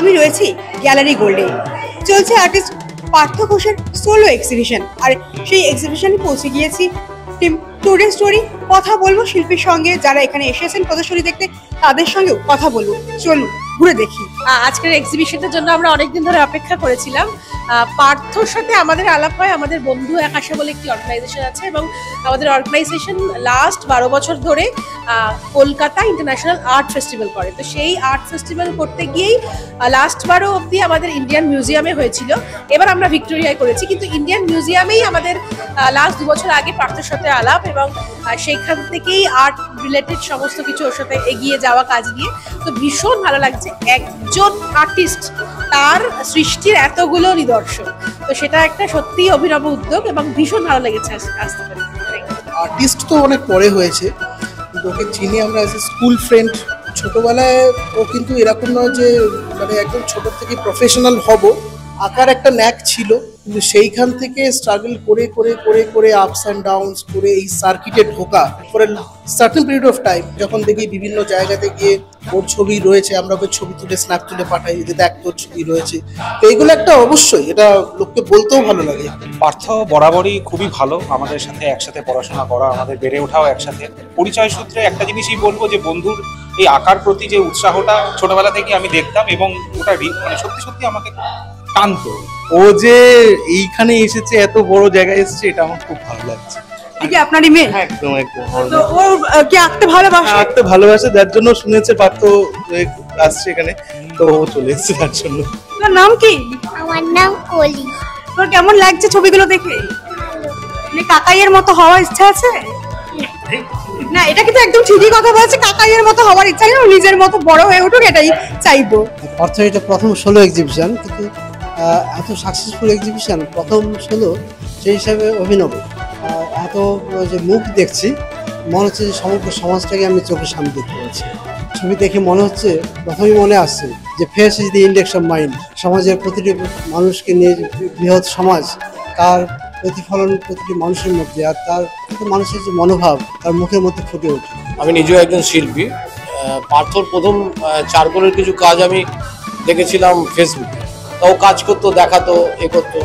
আমি রয়েছি গ্যালারি গোল্ডে। চলছে আর্টিস্ট পার্থ ঘোষের সোলো এক্সিবিশন, আর সেই এক্সিবিশনে পৌঁছে গিয়েছি টিম টুডে স্টোরি। কথা বলবো শিল্পীর সঙ্গে, যারা এখানে এসেছেন প্রদর্শনী দেখতে, তাদের সঙ্গেও কথা বলবো। চলুন ঘুরে দেখি। আজকের এক্সিবিশনের জন্য আমরা অনেকদিন ধরে অপেক্ষা করেছিলাম। পার্থর সাথে আমাদের আলাপ হয়, আমাদের বন্ধু একাশা বলে একটি অর্গানাইজেশন আছে, এবং আমাদের অর্গানাইজেশন লাস্ট 12 বছর ধরে কলকাতা ইন্টারন্যাশনাল আর্ট ফেস্টিভ্যাল করে। তো সেই আর্ট ফেস্টিভ্যাল করতে গিয়েই লাস্ট বারও অবধি আমাদের ইন্ডিয়ান মিউজিয়ামে হয়েছিল, এবার আমরা ভিক্টোরিয়ায় করেছি, কিন্তু ইন্ডিয়ান মিউজিয়ামেই আমাদের লাস্ট 2 বছর আগে পার্থর সাথে আলাপ, এবং সেইখান থেকেই আর্ট রিলেটেড সমস্ত কিছু ওর সাথে এগিয়ে যাওয়া কাজ নিয়ে। তো ভীষণ ভালো লাগছে, একজন আর্টিস্ট তার সৃষ্টির এতগুলো নিদর্শন, তো সেটা একটা সত্যিই অভিনব উদ্যোগ এবং ভীষণ ভালো লেগেছে আসতে পেরে। আর্টিস্ট তো অনেক পরে হয়েছে, কিন্তু ওকে চিনি আমরা অ্যাজ এ স্কুল ফ্রেন্ড। ছোটবেলায় ও কিন্তু এরকম নয় যে মানে একদম ছোট থেকে প্রফেশনাল হব, আঁকার একটা ন্যাক ছিল, কিন্তু সেইখান থেকে স্ট্রাগল করে করে করে করে আপস অ্যান্ড ডাউনস করে এই সার্কিটে ঢোকা for a certain period of time. যখন দেখি বিভিন্ন জায়গাতে গিয়ে ওর ছবি রয়েছে, আমরা ওকে ছবি তুলে স্ন্যাপ তুলে পাঠাই যে দেখ তোর ছবি রয়েছে, তো এইগুলো একটা অবশ্যই এটা লোককে বলতেও ভালো লাগে। পার্থ বরাবরই খুবই ভালো, আমাদের সাথে একসাথে পড়াশোনা করা, আমাদের বেড়ে ওঠাও একসাথে। পরিচয় সূত্রে একটা জিনিসই বলবো যে বন্ধুর এই আঁকার প্রতি যে উৎসাহটা ছোটবেলা থেকে আমি দেখতাম, এবং ওটা মানে সত্যি সত্যি আমাকে টানতো। ও যে এইখানে এসেছে, এত বড় জায়গায় এসেছে, এটা আমার খুব ভালো লাগছে। কি আপনারই মেয়ে? একদম একদম। তো ও কি আঁকতে ভালোবাসে? আঁকতে ভালোবাসে, যার জন্য শুনেছে পার্থ আসছে এখানে, তো ও চলে এসেছে তার জন্য। তোর নাম কি? আমার নাম কলি। তোর কেমন লাগছে ছবিগুলো দেখে? মানে কাকাইয়ের মতো হওয়ার ইচ্ছা আছে? না, এটা কিন্তু একদম ঠিকই কথা বলছে, কাকাইয়ের মতো হওয়ার ইচ্ছা নেই, নিজের মতো বড় হয়ে উঠুক এটাই চাইবো। পার্থ এটা প্রথম সোলো এক্সিবিশন, কিন্তু এত সাকসেসফুল এক্সিবিশন প্রথম সোলো, সেই হিসাবে অভিনব। এত যে মুখ দেখছি, মনে হচ্ছে যে সমগ্র সমাজটাকে আমি চোখের সামনে দেখতে পাচ্ছি। ছবি দেখে মনে হচ্ছে, প্রথমেই মনে আসছে যে face is the index of mind. সমাজের প্রতিটি মানুষকে নিয়ে বৃহৎ সমাজ, তার প্রতিফলন প্রতিটি মানুষের মধ্যে, আর তার প্রতি মানুষের যে মনোভাব তার মুখের মধ্যে ফুটে ওঠে। আমি নিজেও একজন শিল্পী। পার্থর প্রথম চারকোলের কিছু কাজ আমি দেখেছিলাম ফেসবুকে, তাও কাজ করতো, দেখাতো, এ করতো।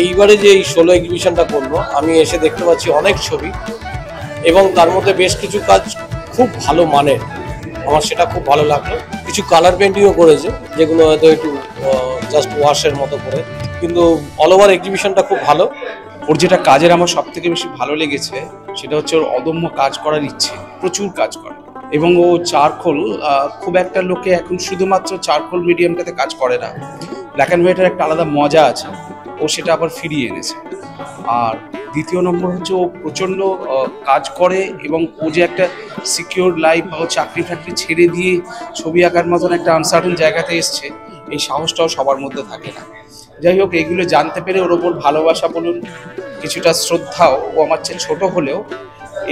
এইবারে যে এই সোলো এক্সিবিশনটা করলো, আমি এসে দেখতে পাচ্ছি অনেক ছবি, এবং তার মধ্যে বেশ কিছু কাজ খুব ভালো মানের, আমার সেটা খুব ভালো লাগলো। কিছু কালার পেন্টিংও করেছে, যেগুলো হয়তো একটু জাস্ট ওয়াশের মতো করে, কিন্তু অল ওভার এক্সিবিশনটা খুব ভালো। ওর যেটা কাজের আমার সব থেকে বেশি ভালো লেগেছে, সেটা হচ্ছে ওর অদম্য কাজ করার ইচ্ছে, প্রচুর কাজ করে। এবং ও চারকোল, খুব একটা লোকে এখন শুধুমাত্র চারকোল মিডিয়ামটাতে কাজ করে না, ব্ল্যাক অ্যান্ড হোয়াইটের একটা আলাদা মজা আছে, ও সেটা আবার ফিরিয়ে এনেছে। আর দ্বিতীয় নম্বর হচ্ছে ও প্রচণ্ড কাজ করে, এবং ও যে একটা সিকিউর লাইফ বা চাকরি টাকরি ছেড়ে দিয়ে ছবি আঁকার মতন একটা আনসার্টেন জায়গাতে এসছে, এই সাহসটাও সবার মধ্যে থাকে না। যাই হোক, এইগুলো জানতে পেরে ওর ওপর ভালোবাসা বলুন, কিছুটা শ্রদ্ধাও, ও আমার চেয়ে ছোট হলেও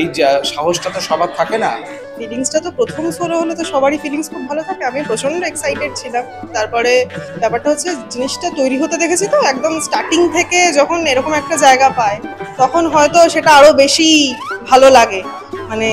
এই সাহসটা তো সবার থাকে না। ফিলিংসটা তো প্রথম সোলো হলে তো সবারই ফিলিংস খুব ভালো থাকে। আমি প্রচন্ড এক্সাইটেড ছিলাম। তারপরে ব্যাপারটা হচ্ছে, জিনিসটা তৈরি হতে দেখেছি তো একদম স্টার্টিং থেকে, যখন এরকম একটা জায়গা পায় তখন হয়তো সেটা আরো বেশি ভালো লাগে। মানে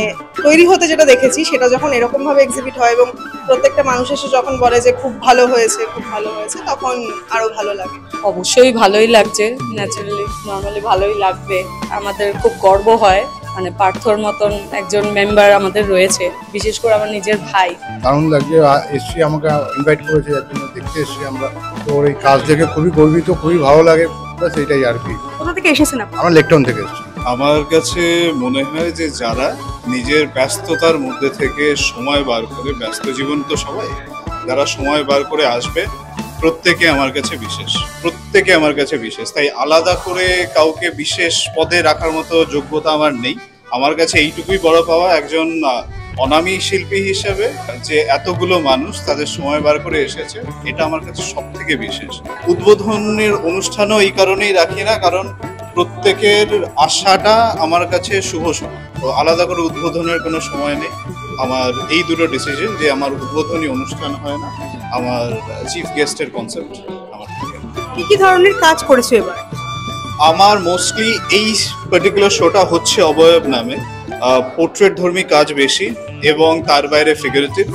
তৈরি হতে যেটা দেখেছি, সেটা যখন এরকম ভাবে এক্সিবিট হয় এবং প্রত্যেকটা মানুষ এসে যখন বলে যে খুব ভালো হয়েছে, খুব ভালো হয়েছে, তখন আরো ভালো লাগে। অবশ্যই ভালোই লাগছে, ন্যাচারালি নর্মালি ভালোই লাগবে। আমাদের খুব গর্ব হয়, মানে পার্থর মতন একজন মেম্বার আমাদের রয়েছে, বিশেষ করে আমার নিজের ভাই। দারুণ লাগছে, এসছি, আমাকে ইনভাইট করেছে, এর জন্য দেখতে এসছি আমরা। তো এই কাজ দেখে খুবই গর্বিত, খুবই ভালো লাগে, ব্যাস এইটাই আর কি। কোথা থেকে এসেছেন আপনি? আমরা লেকটাউন থেকে এসেছি। আমার কাছে মনে হয় যে যারা নিজের ব্যস্ততার মধ্যে থেকে সময় বার করে, ব্যস্ত জীবন তো সবাই, যারা সময় বার করে আসবে, প্রত্যেকে আমার কাছে বিশেষ, প্রত্যেকে আমার কাছে বিশেষ। তাই আলাদা করে কাউকে বিশেষ পদে রাখার মতো যোগ্যতা আমার নেই। আমার কাছে এইটুকুই বড় পাওয়া, একজন অনামী শিল্পী হিসেবে যে এতগুলো মানুষ তাদের সময় বার করে এসেছে, এটা আমার কাছে সব থেকে বিশেষ। উদ্বোধনের অনুষ্ঠানও এই কারণেই রাখি না, কারণ প্রত্যেকের আশাটা আমার কাছে শুভ সময়। তো আলাদা করে উদ্বোধনের কোনো সময় নেই। আমার এই দুটো ডিসিশন, যে আমার উদ্বোধনী অনুষ্ঠান হয় না, আমার চিফ গেস্টের কনসেপ্ট আমার থেকে। কি ধরনের কাজ করেছো এবার? আমার মোস্টলি এই পার্টিকুলার শোটা হচ্ছে অবয়ব নামে, পোর্ট্রেট ধর্মী কাজ বেশি, এবং তার বাইরে ফিগারেটিভ।